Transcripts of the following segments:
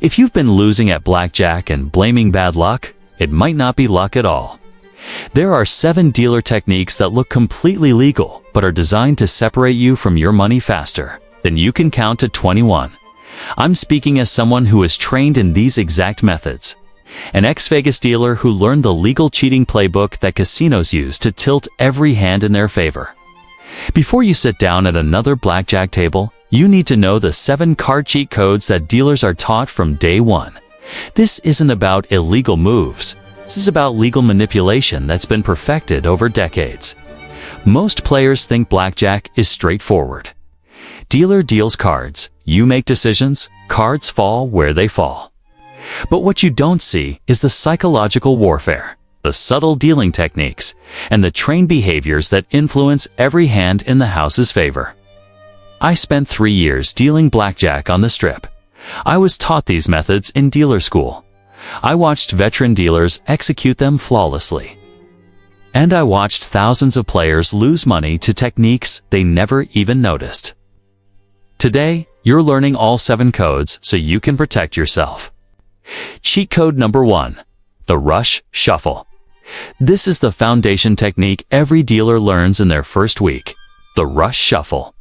If you've been losing at blackjack and blaming bad luck, it might not be luck at all. There are 7 dealer techniques that look completely legal but are designed to separate you from your money faster than you can count to 21. I'm speaking as someone who is trained in these exact methods. An ex-Vegas dealer who learned the legal cheating playbook that casinos use to tilt every hand in their favor. Before you sit down at another blackjack table, you need to know the 7 card cheat codes that dealers are taught from day one. This isn't about illegal moves. This is about legal manipulation that's been perfected over decades. Most players think blackjack is straightforward. Dealer deals cards, you make decisions, cards fall where they fall. But what you don't see is the psychological warfare, the subtle dealing techniques, and the trained behaviors that influence every hand in the house's favor. I spent 3 years dealing blackjack on the Strip. I was taught these methods in dealer school. I watched veteran dealers execute them flawlessly. And I watched thousands of players lose money to techniques they never even noticed. Today, you're learning all 7 codes so you can protect yourself. Cheat code number 1, the rush shuffle. This is the foundation technique every dealer learns in their first week, the rush shuffle.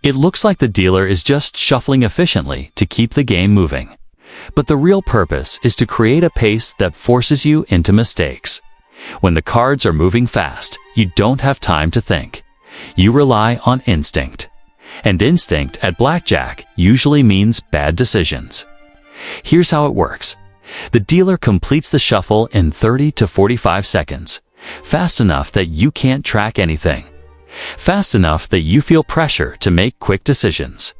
It looks like the dealer is just shuffling efficiently to keep the game moving. But the real purpose is to create a pace that forces you into mistakes. When the cards are moving fast, you don't have time to think. You rely on instinct. And instinct at blackjack usually means bad decisions. Here's how it works. The dealer completes the shuffle in 30 to 45 seconds, fast enough that you can't track anything. Fast enough that you feel pressure to make quick decisions.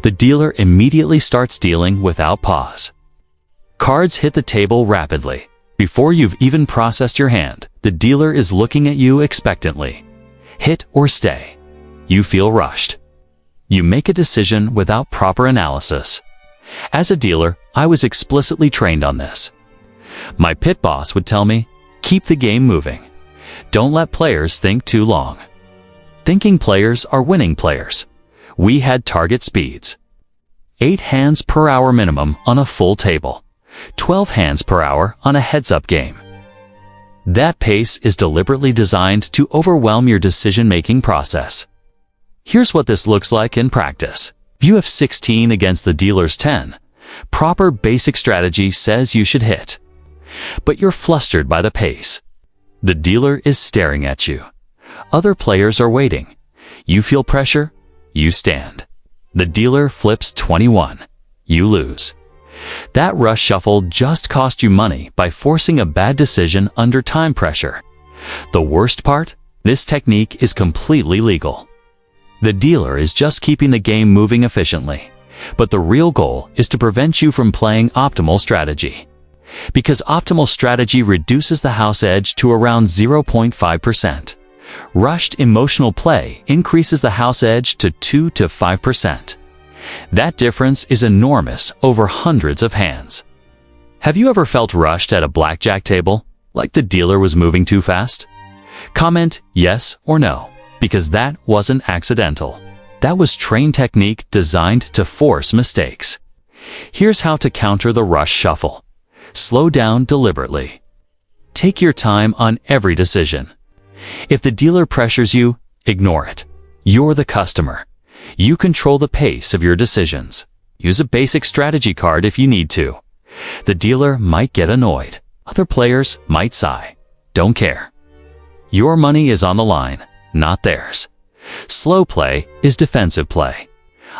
The dealer immediately starts dealing without pause. Cards hit the table rapidly. Before you've even processed your hand, the dealer is looking at you expectantly. Hit or stay. You feel rushed. You make a decision without proper analysis. As a dealer, I was explicitly trained on this. My pit boss would tell me, keep the game moving. Don't let players think too long. Thinking players are winning players. We had target speeds. 8 hands per hour minimum on a full table. 12 hands per hour on a heads-up game. That pace is deliberately designed to overwhelm your decision-making process. Here's what this looks like in practice. You have 16 against the dealer's 10. Proper basic strategy says you should hit. But you're flustered by the pace. The dealer is staring at you. Other players are waiting. You feel pressure. You stand. The dealer flips 21. You lose. That rush shuffle just cost you money by forcing a bad decision under time pressure. The worst part? This technique is completely legal. The dealer is just keeping the game moving efficiently. But the real goal is to prevent you from playing optimal strategy. Because optimal strategy reduces the house edge to around 0.5%. Rushed emotional play increases the house edge to 2 to 5%. That difference is enormous over hundreds of hands. Have you ever felt rushed at a blackjack table, like the dealer was moving too fast? Comment yes or no, because that wasn't accidental. That was trained technique designed to force mistakes. Here's how to counter the rush shuffle. Slow down deliberately. Take your time on every decision. If the dealer pressures you, ignore it. You're the customer. You control the pace of your decisions. Use a basic strategy card if you need to. The dealer might get annoyed. Other players might sigh. Don't care. Your money is on the line, not theirs. Slow play is defensive play.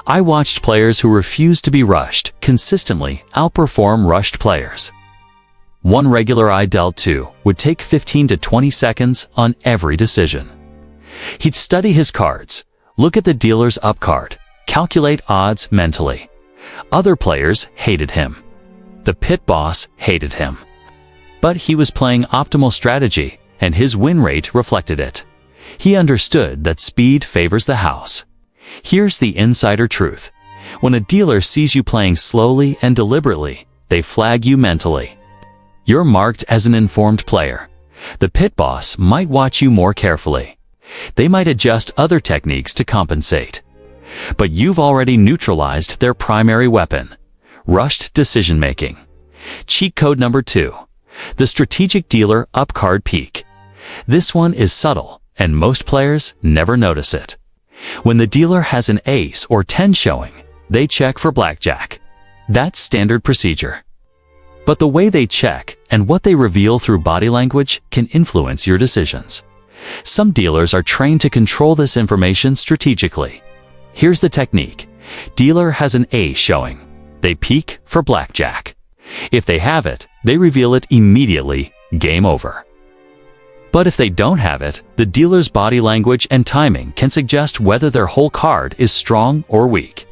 I watched players who refused to be rushed consistently outperform rushed players. One regular I dealt to would take 15 to 20 seconds on every decision. He'd study his cards, look at the dealer's up card, calculate odds mentally. Other players hated him. The pit boss hated him. But he was playing optimal strategy, and his win rate reflected it. He understood that speed favors the house. Here's the insider truth. When a dealer sees you playing slowly and deliberately, they flag you mentally. You're marked as an informed player. The pit boss might watch you more carefully. They might adjust other techniques to compensate. But you've already neutralized their primary weapon. Rushed decision-making. Cheat code number 2. The strategic dealer up card peek. This one is subtle, and most players never notice it. When the dealer has an ace or 10 showing, they check for blackjack. That's standard procedure. But the way they check and what they reveal through body language can influence your decisions. Some dealers are trained to control this information strategically. Here's the technique. Dealer has an ace showing. They peek for blackjack. If they have it, they reveal it immediately. Game over. But if they don't have it, the dealer's body language and timing can suggest whether their whole card is strong or weak.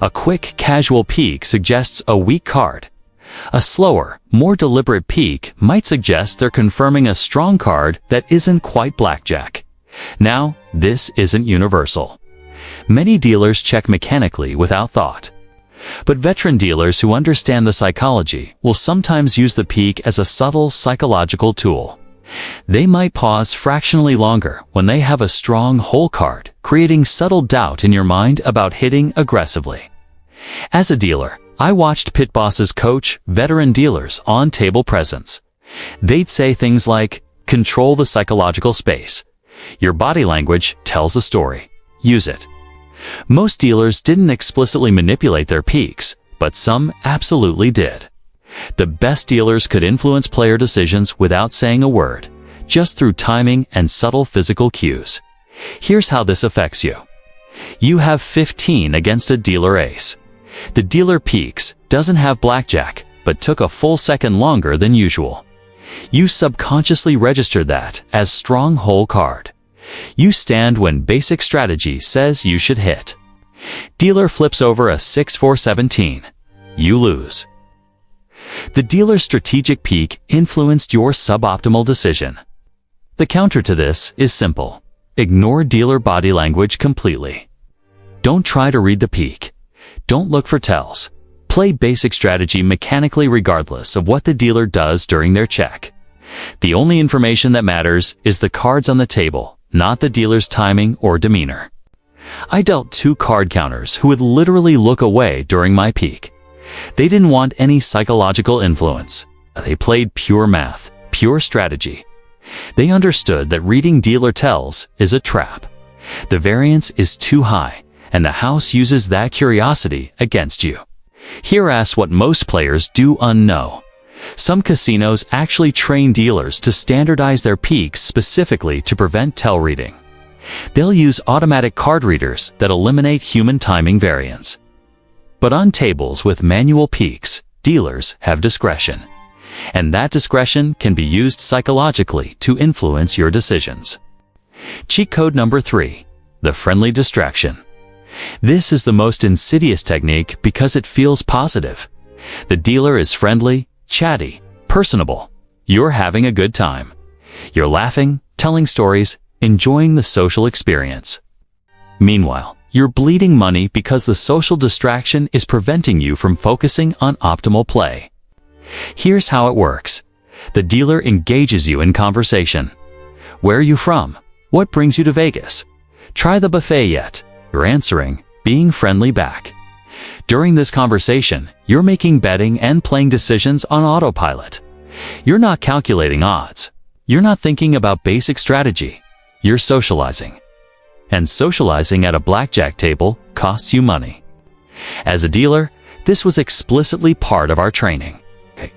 A quick, casual peek suggests a weak card. A slower, more deliberate peek might suggest they're confirming a strong card that isn't quite blackjack. Now, this isn't universal. Many dealers check mechanically without thought. But veteran dealers who understand the psychology will sometimes use the peek as a subtle psychological tool. They might pause fractionally longer when they have a strong whole card, creating subtle doubt in your mind about hitting aggressively. As a dealer, I watched pit bosses coach veteran dealers on table presence. They'd say things like, "Control the psychological space. Your body language tells a story. Use it." Most dealers didn't explicitly manipulate their peeks, but some absolutely did. The best dealers could influence player decisions without saying a word, just through timing and subtle physical cues. Here's how this affects you. You have 15 against a dealer ace. The dealer peeks, doesn't have blackjack, but took a full second longer than usual. You subconsciously registered that as strong whole card. You stand when basic strategy says you should hit. Dealer flips over a 6-4-17. You lose. The dealer's strategic peek influenced your suboptimal decision. The counter to this is simple. Ignore dealer body language completely. Don't try to read the peek. Don't look for tells. Play basic strategy mechanically regardless of what the dealer does during their check. The only information that matters is the cards on the table, not the dealer's timing or demeanor. I dealt 2 card counters who would literally look away during my peek. They didn't want any psychological influence. They played pure math, pure strategy. They understood that reading dealer tells is a trap. The variance is too high, and the house uses that curiosity against you. Here's what most players do unknow. Some casinos actually train dealers to standardize their peeks specifically to prevent tell reading. They'll use automatic card readers that eliminate human timing variance. But on tables with manual peeks, dealers have discretion. And that discretion can be used psychologically to influence your decisions. Cheat code number 3. The friendly distraction. This is the most insidious technique because it feels positive. The dealer is friendly, chatty, personable. You're having a good time. You're laughing, telling stories, enjoying the social experience. Meanwhile, you're bleeding money because the social distraction is preventing you from focusing on optimal play. Here's how it works. The dealer engages you in conversation. Where are you from? What brings you to Vegas? Try the buffet yet? You're answering, being friendly back. During this conversation, you're making betting and playing decisions on autopilot. You're not calculating odds. You're not thinking about basic strategy. You're socializing. And socializing at a blackjack table costs you money. As a dealer, this was explicitly part of our training.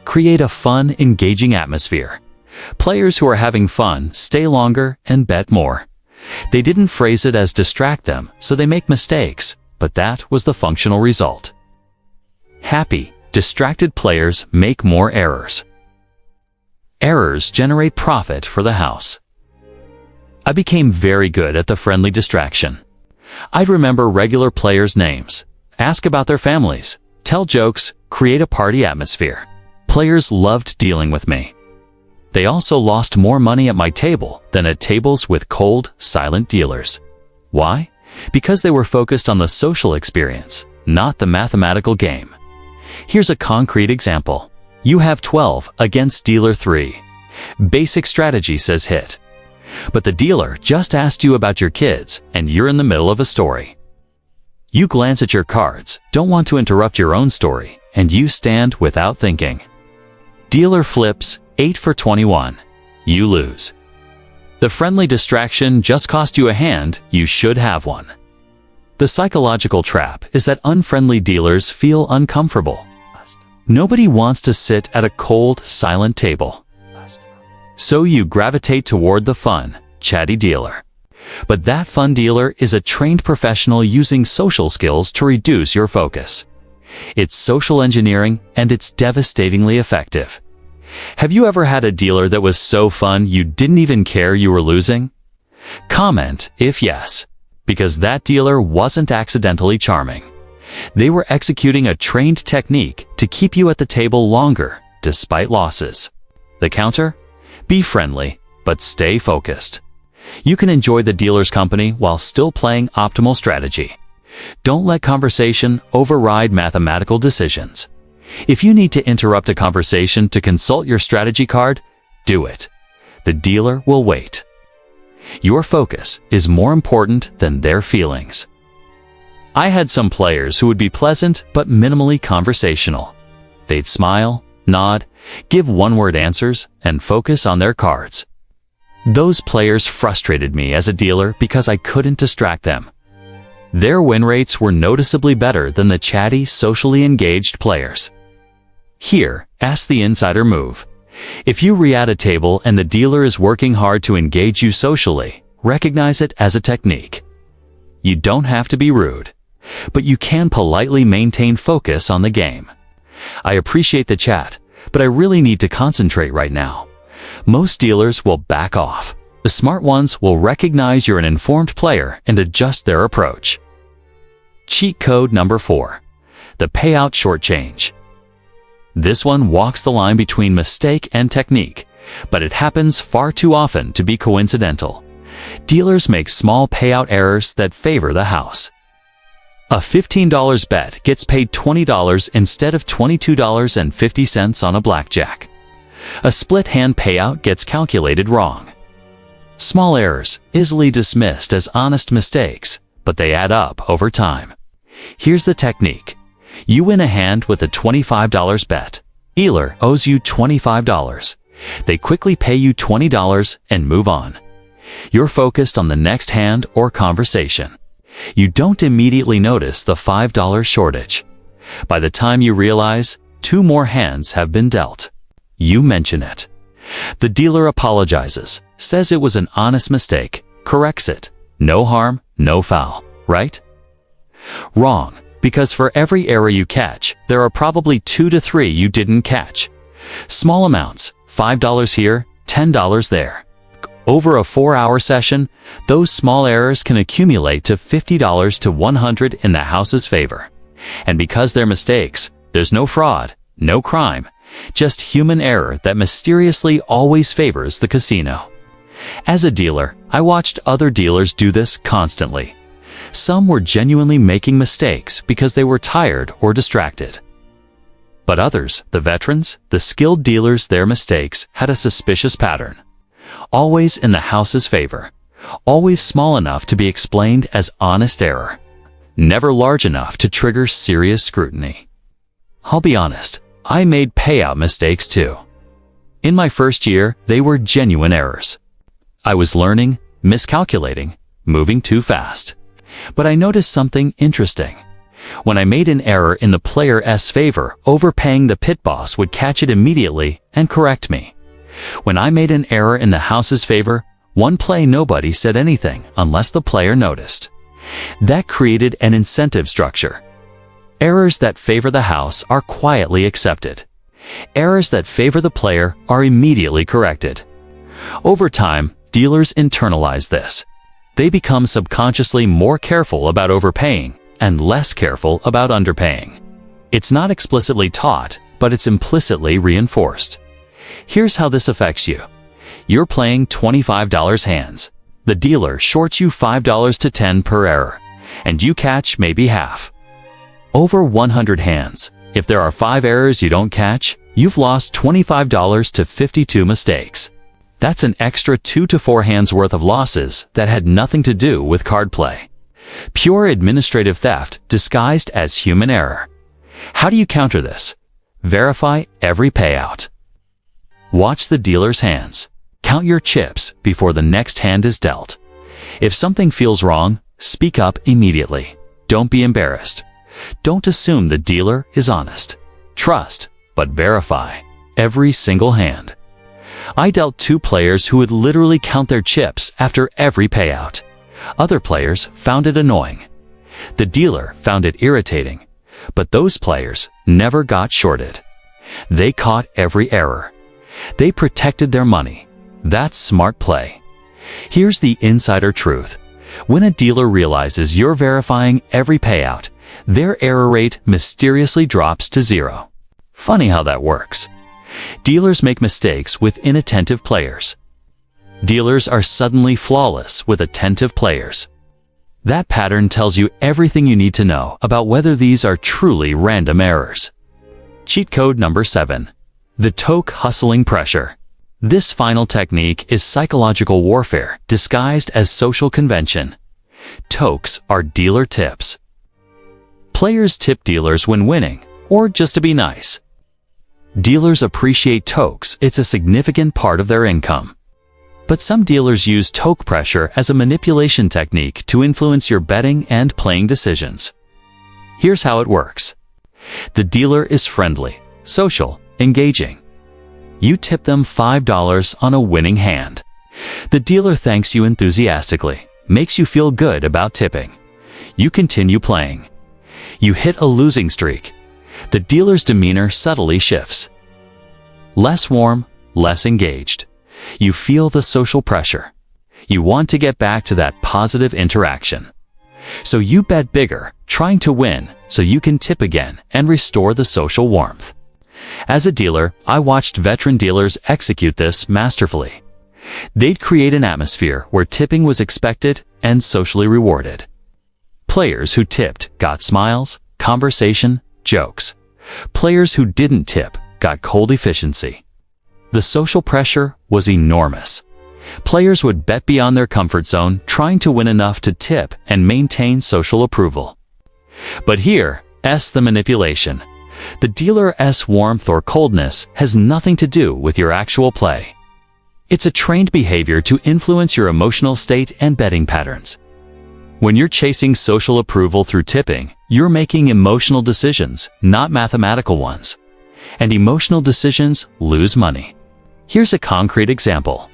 Create a fun, engaging atmosphere. Players who are having fun stay longer and bet more. They didn't phrase it as distract them, so they make mistakes, but that was the functional result. Happy, distracted players make more errors. Errors generate profit for the house. I became very good at the friendly distraction. I'd remember regular players' names, ask about their families, tell jokes, create a party atmosphere. Players loved dealing with me. They also lost more money at my table than at tables with cold, silent dealers. Why? Because they were focused on the social experience, not the mathematical game. Here's a concrete example. You have 12 against dealer 3. Basic strategy says hit. But the dealer just asked you about your kids, and you're in the middle of a story. You glance at your cards, don't want to interrupt your own story, and you stand without thinking. Dealer flips 8 for 21. You lose. The friendly distraction just cost you a hand you should have one. The psychological trap is that unfriendly dealers feel uncomfortable. Nobody wants to sit at a cold, silent table. So you gravitate toward the fun, chatty dealer. But that fun dealer is a trained professional using social skills to reduce your focus. It's social engineering, and it's devastatingly effective. Have you ever had a dealer that was so fun you didn't even care you were losing? Comment if yes, because that dealer wasn't accidentally charming. They were executing a trained technique to keep you at the table longer, despite losses. The counter? Be friendly, but stay focused. You can enjoy the dealer's company while still playing optimal strategy. Don't let conversation override mathematical decisions. If you need to interrupt a conversation to consult your strategy card, do it. The dealer will wait. Your focus is more important than their feelings. I had some players who would be pleasant but minimally conversational. They'd smile, nod, give one-word answers, and focus on their cards. Those players frustrated me as a dealer because I couldn't distract them. Their win rates were noticeably better than the chatty, socially engaged players. Here, ask the insider move. If you re-add a table and the dealer is working hard to engage you socially, recognize it as a technique. You don't have to be rude, but you can politely maintain focus on the game. I appreciate the chat, but I really need to concentrate right now. Most dealers will back off. The smart ones will recognize you're an informed player and adjust their approach. Cheat code number 4. The payout shortchange. This one walks the line between mistake and technique, but it happens far too often to be coincidental. Dealers make small payout errors that favor the house. A $15 bet gets paid $20 instead of $22.50 on a blackjack. A split-hand payout gets calculated wrong. Small errors, easily dismissed as honest mistakes, but they add up over time. Here's the technique. You win a hand with a $25 bet. Dealer owes you $25. They quickly pay you $20 and move on. You're focused on the next hand or conversation. You don't immediately notice the $5 shortage. By the time you realize, 2 more hands have been dealt. You mention it. The dealer apologizes, says it was an honest mistake, corrects it. No harm, no foul, right? Wrong, because for every error you catch, there are probably 2 to 3 you didn't catch. Small amounts, $5 here, $10 there. Over a 4-hour session, those small errors can accumulate to $50 to $100 in the house's favor. And because they're mistakes, there's no fraud, no crime, just human error that mysteriously always favors the casino. As a dealer, I watched other dealers do this constantly. Some were genuinely making mistakes because they were tired or distracted. But others, the veterans, the skilled dealers, their mistakes had a suspicious pattern. Always in the house's favor. Always small enough to be explained as honest error. Never large enough to trigger serious scrutiny. I'll be honest, I made payout mistakes too. In my first year, they were genuine errors. I was learning, miscalculating, moving too fast. But I noticed something interesting. When I made an error in the player's favor, overpaying the pit boss would catch it immediately and correct me. When I made an error in the house's favor, one play nobody said anything unless the player noticed. That created an incentive structure. Errors that favor the house are quietly accepted. Errors that favor the player are immediately corrected. Over time, dealers internalize this. They become subconsciously more careful about overpaying and less careful about underpaying. It's not explicitly taught, but it's implicitly reinforced. Here's how this affects you. You're playing $25 hands. The dealer shorts you $5 to $10 per error, and you catch maybe half. Over 100 hands. If there are 5 errors you don't catch, you've lost $25 to 52 mistakes. That's an extra 2 to 4 hands worth of losses that had nothing to do with card play. Pure administrative theft disguised as human error. How do you counter this? Verify every payout. Watch the dealer's hands. Count your chips before the next hand is dealt. If something feels wrong, speak up immediately. Don't be embarrassed. Don't assume the dealer is honest. Trust, but verify every single hand. I dealt 2 players who would literally count their chips after every payout. Other players found it annoying. The dealer found it irritating, but those players never got shorted. They caught every error. They protected their money. That's smart play. Here's the insider truth. When a dealer realizes you're verifying every payout, their error rate mysteriously drops to 0. Funny how that works. Dealers make mistakes with inattentive players. Dealers are suddenly flawless with attentive players. That pattern tells you everything you need to know about whether these are truly random errors. Cheat code number 7. The toke hustling pressure. This final technique is psychological warfare disguised as social convention. Tokes are dealer tips. Players tip dealers when winning, or just to be nice. Dealers appreciate tokes. It's a significant part of their income. But some dealers use toke pressure as a manipulation technique to influence your betting and playing decisions. Here's how it works. The dealer is friendly, social, engaging. You tip them $5 on a winning hand. The dealer thanks you enthusiastically, makes you feel good about tipping. You continue playing. You hit a losing streak. The dealer's demeanor subtly shifts. Less warm, less engaged. You feel the social pressure. You want to get back to that positive interaction. So you bet bigger, trying to win so you can tip again and restore the social warmth. As a dealer, I watched veteran dealers execute this masterfully. They'd create an atmosphere where tipping was expected and socially rewarded. Players who tipped got smiles, conversation, jokes. Players who didn't tip got cold efficiency. The social pressure was enormous. Players would bet beyond their comfort zone, trying to win enough to tip and maintain social approval. But here's the manipulation. The dealer's warmth or coldness has nothing to do with your actual play. It's a trained behavior to influence your emotional state and betting patterns. When you're chasing social approval through tipping, you're making emotional decisions, not mathematical ones. And emotional decisions lose money. Here's a concrete example.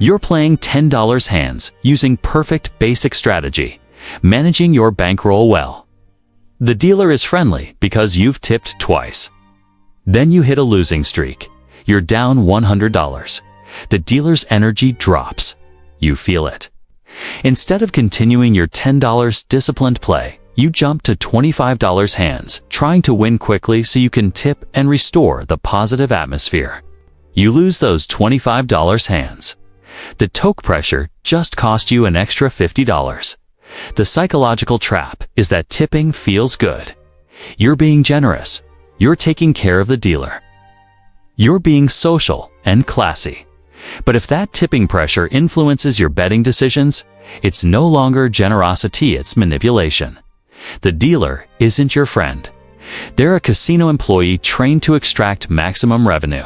You're playing $10 hands using perfect basic strategy, managing your bankroll well. The dealer is friendly because you've tipped twice. Then you hit a losing streak. You're down $100. The dealer's energy drops. You feel it. Instead of continuing your $10 disciplined play, you jump to $25 hands, trying to win quickly so you can tip and restore the positive atmosphere. You lose those $25 hands. The toke pressure just cost you an extra $50. The psychological trap is that tipping feels good. You're being generous. You're taking care of the dealer. You're being social and classy. But if that tipping pressure influences your betting decisions, it's no longer generosity, it's manipulation. The dealer isn't your friend. They're a casino employee trained to extract maximum revenue.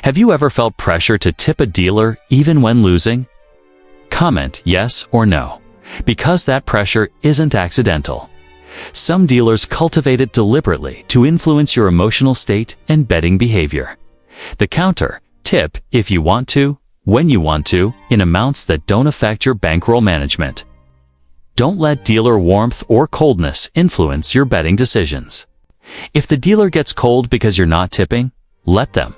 Have you ever felt pressure to tip a dealer even when losing? Comment yes or no, because that pressure isn't accidental. Some dealers cultivate it deliberately to influence your emotional state and betting behavior. The counter: tip if you want to, when you want to, in amounts that don't affect your bankroll management. Don't let dealer warmth or coldness influence your betting decisions. If the dealer gets cold because you're not tipping, let them.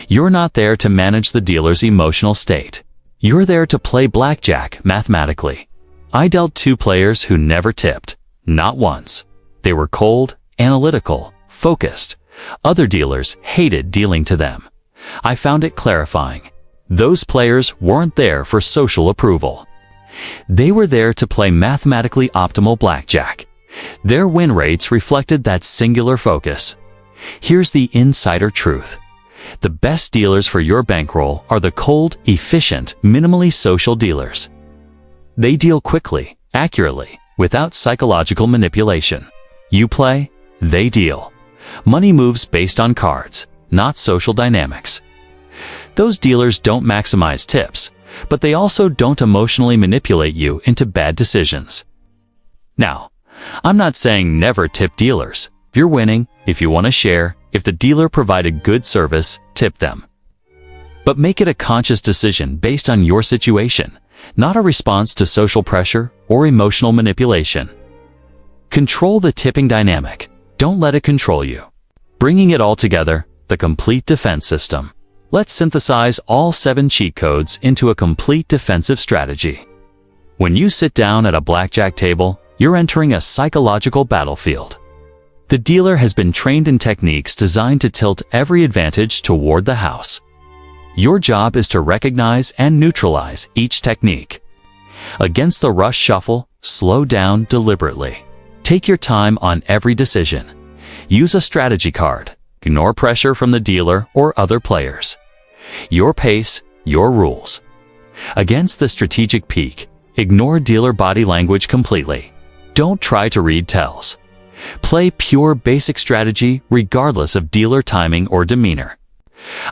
You're not there to manage the dealer's emotional state. You're there to play blackjack mathematically. I dealt 2 players who never tipped, not once. They were cold, analytical, focused. Other dealers hated dealing to them. I found it clarifying. Those players weren't there for social approval. They were there to play mathematically optimal blackjack. Their win rates reflected that singular focus. Here's the insider truth. The best dealers for your bankroll are the cold, efficient, minimally social dealers. They deal quickly, accurately, without psychological manipulation. You play, they deal. Money moves based on cards, not social dynamics. Those dealers don't maximize tips, but they also don't emotionally manipulate you into bad decisions. Now, I'm not saying never tip dealers. If you're winning, if you want to share, if the dealer provided good service, tip them. But make it a conscious decision based on your situation, not a response to social pressure or emotional manipulation. Control the tipping dynamic. Don't let it control you. Bringing it all together, the complete defense system. Let's synthesize all 7 cheat codes into a complete defensive strategy. When you sit down at a blackjack table, you're entering a psychological battlefield. The dealer has been trained in techniques designed to tilt every advantage toward the house. Your job is to recognize and neutralize each technique. Against the rush shuffle, slow down deliberately. Take your time on every decision. Use a strategy card. Ignore pressure from the dealer or other players. Your pace, your rules. Against the strategic peak, ignore dealer body language completely. Don't try to read tells. Play pure basic strategy regardless of dealer timing or demeanor.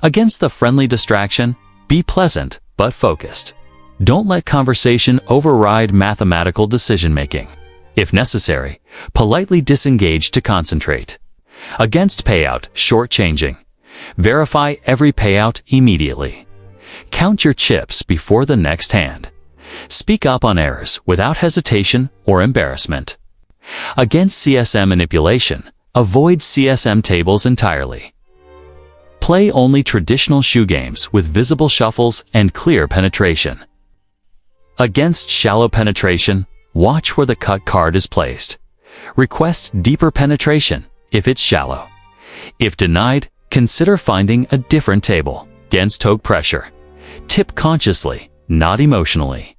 Against the friendly distraction, be pleasant but focused. Don't let conversation override mathematical decision-making. If necessary, politely disengage to concentrate. Against payout, shortchanging. Verify every payout immediately. Count your chips before the next hand. Speak up on errors without hesitation or embarrassment. Against CSM manipulation, avoid CSM tables entirely. Play only traditional shoe games with visible shuffles and clear penetration. Against shallow penetration, watch where the cut card is placed. Request deeper penetration if it's shallow. If denied, consider finding a different table. Against toke pressure, tip consciously, not emotionally.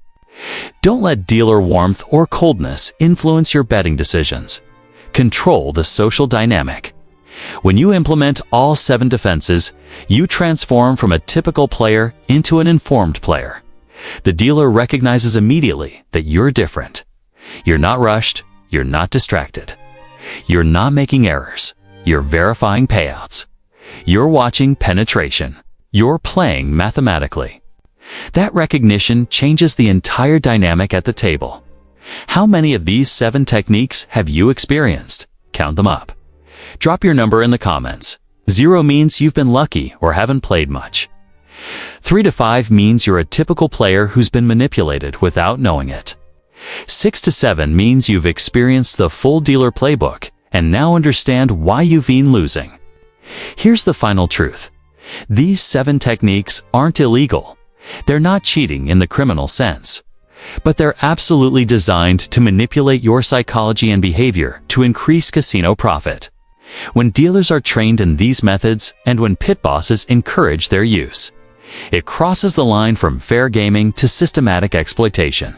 Don't let dealer warmth or coldness influence your betting decisions. Control the social dynamic. When you implement all 7 defenses, you transform from a typical player into an informed player. The dealer recognizes immediately that you're different. You're not rushed, you're not distracted. You're not making errors. You're verifying payouts. You're watching penetration. You're playing mathematically. That recognition changes the entire dynamic at the table. How many of these 7 techniques have you experienced? Count them up. Drop your number in the comments. 0 means you've been lucky or haven't played much. 3 to 5 means you're a typical player who's been manipulated without knowing it. 6 to 7 means you've experienced the full dealer playbook and now understand why you've been losing. Here's the final truth. These 7 techniques aren't illegal. They're not cheating in the criminal sense. But they're absolutely designed to manipulate your psychology and behavior to increase casino profit. When dealers are trained in these methods and when pit bosses encourage their use, it crosses the line from fair gaming to systematic exploitation.